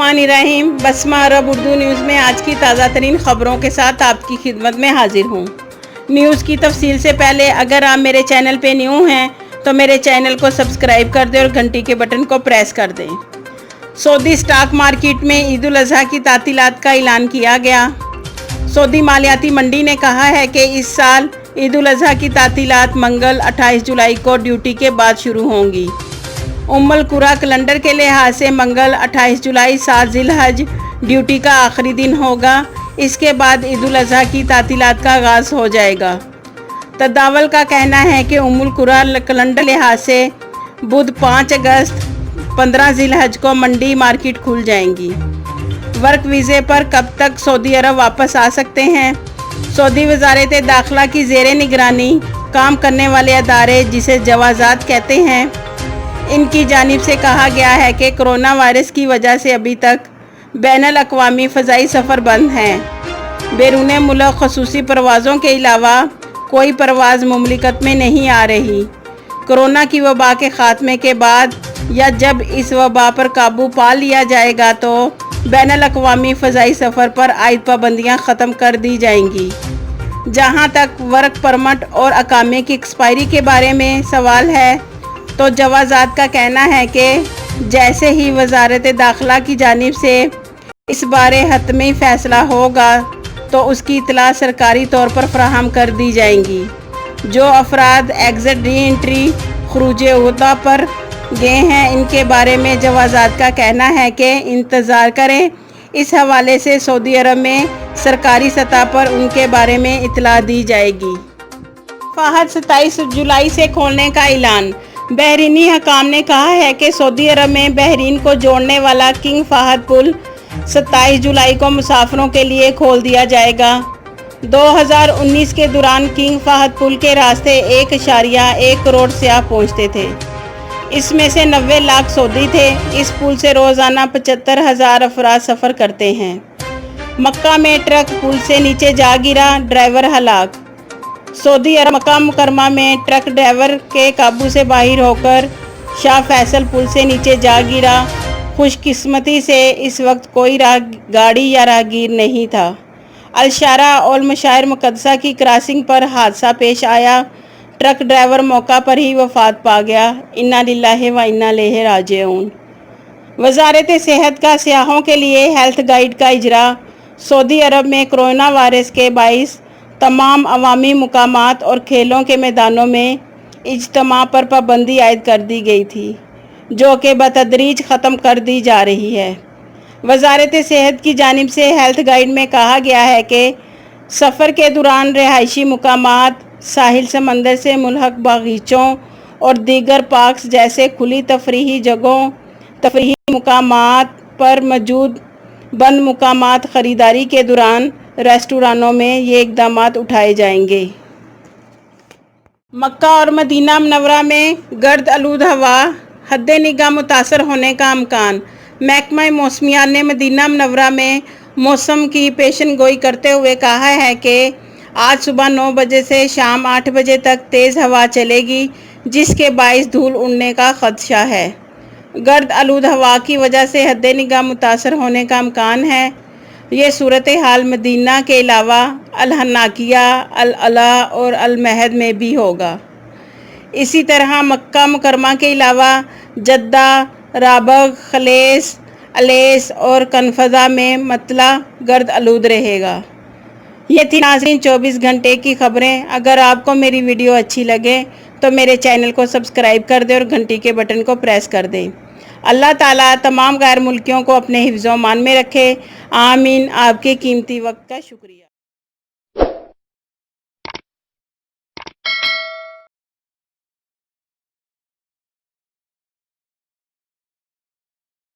बिस्मिल्लाहिर्रहमानिर्रहीम। बसमा अरब उर्दू न्यूज़ में आज की ताज़ा तरीन ख़बरों के साथ आपकी खिदमत में हाजिर हूँ। न्यूज़ की तफसील से पहले अगर आप मेरे चैनल पे न्यू हैं तो मेरे चैनल को सब्सक्राइब कर दें और घंटी के बटन को प्रेस कर दें। सऊदी स्टॉक मार्केट में ईद उल अज़हा की तातीलात का ऐलान किया गया। सऊदी मालियाती मंडी ने कहा है कि इस साल ईद उल अज़हा की तातीलात मंगल 28 जुलाई को ड्यूटी के बाद शुरू होंगी। उम्मुल कुरा कैलेंडर के लिहाज से मंगल 28 जुलाई 7 ज़िलहज ड्यूटी का आखिरी दिन होगा। इसके बाद ईद उल अज़हा की तातीलात का आगाज़ हो जाएगा। तदावल का कहना है कि उम्मुल कुरा कैलेंडर लिहाज से बुध 5 अगस्त 15 ज़िलहज को मंडी मार्केट खुल जाएंगी। वर्क वीज़े पर कब तक सऊदी अरब वापस आ सकते हैं? सऊदी वज़ारत दाखिला की ज़ेरे निगरानी काम करने वाले अदारे जिसे जवाज़ात कहते हैं, इनकी जानिब से कहा गया है कि कोरोना वायरस की वजह से अभी तक बैनुल अक़वामी फ़ज़ाई सफ़र बंद हैं। बैरून मुल्क ख़ुसूसी परवाज़ों के अलावा कोई परवाज़ मुमलिकत में नहीं आ रही। कोरोना की वबा के ख़ात्मे के बाद या जब इस वबा पर काबू पा लिया जाएगा तो बैनुल अक़वामी फ़ज़ाई सफ़र पर आयद पाबंदियाँ ख़त्म कर दी जाएंगी। जहाँ तक वर्क परमिट और अकामे की एक्सपायरी के बारे में सवाल है तो जवाज़ात का कहना है कि जैसे ही वज़ारत दाखिला की जानिब से इस बारे हतमी फ़ैसला होगा तो उसकी इत्तला सरकारी तौर पर फराहम कर दी जाएंगी। जो अफराद एग्ज़िट री एंट्री खुरूज उहदा पर गए हैं, इनके बारे में जवाज़ात का कहना है कि इंतज़ार करें। इस हवाले से सऊदी अरब में सरकारी सतह पर उनके बारे में इत्तला दी जाएगी। फ़हद 27 जुलाई से खोलने का ऐलान। बहरीनी हकाम ने कहा है कि सऊदी अरब में बहरीन को जोड़ने वाला किंग फ़हद पुल 27 जुलाई को मुसाफिरों के लिए खोल दिया जाएगा। 2019 के दौरान किंग फ़हद पुल के रास्ते 1.1 करोड़ सयाह पहुँचते थे। इसमें से 90 लाख सऊदी थे। इस पुल से रोज़ाना 75,000 अफराद सफ़र करते हैं। मक्का में ट्रक पुल से नीचे जा गिरा, ड्राइवर हलाक। सऊदी अरब मक्का मुकरमा में ट्रक ड्राइवर के काबू से बाहर होकर शाह फैसल पुल से नीचे जा गिरा। खुशकिस्मती से इस वक्त कोई गाड़ी या राहगीर नहीं था। अलशारा और मशायर मुक़द्दसा की क्रॉसिंग पर हादसा पेश आया। ट्रक ड्राइवर मौका पर ही वफ़ात पा गया। इन्ना लिल्लाहि व इन्ना इलैहि राजिऊन। वज़ारत सेहत का सियाहों के लिए हेल्थ गाइड का इजरा। सऊदी अरब में कोरोना वायरस के बाइस तमाम अवामी मुकामात और खेलों के मैदानों में इज्तिमा पर पाबंदी आयद कर दी गई थी, जो कि बतदरीज ख़त्म कर दी जा रही है। वज़ारत सेहत की जानिब से हेल्थ गाइड में कहा गया है कि सफ़र के दौरान रिहायशी मुकामात, साहिल समंदर से मुल्हक बागीचों और दीगर पार्क्स जैसे खुली तफरीही जगहों, तफरीही मुकामात पर मौजूद बंद मुकामात, ख़रीदारी के दौरान रेस्टोरानों में ये इक़दामात उठाए जाएंगे। मक्का और मदीना मुनव्वरा में गर्द आलूद हवा, हद निगाह मुतासर होने का इम्कान। महकमा मौसमियात ने मदीना मुनव्वरा में मौसम की पेशन गोई करते हुए कहा है कि आज सुबह 9 बजे से शाम 8 बजे तक तेज़ हवा चलेगी, जिसके बाइस धूल उड़ने का ख़दशा है। गर्द आलूद हवा की वजह से हद निगाह मुतासर होने का इम्कान है। ये सूरत हाल मदीना के अलावा अल-हन्नाकिया, अल-अला और अल-महद में भी होगा। इसी तरह मक्का मुकरमा के अलावा जद्दा, राबग, खलेस, अलेस और कनफज़ा में मतला गर्द आलूद रहेगा। ये थी नाज़रीन 24 घंटे की खबरें। अगर आपको मेरी वीडियो अच्छी लगे तो मेरे चैनल को सब्सक्राइब कर दें और घंटी के बटन को प्रेस कर दें। अल्लाह ताला तमाम गैर मुल्कियों को अपने हिफ्ज़-ओ-मान में रखे। आमीन। आपके कीमती वक्त का शुक्रिया।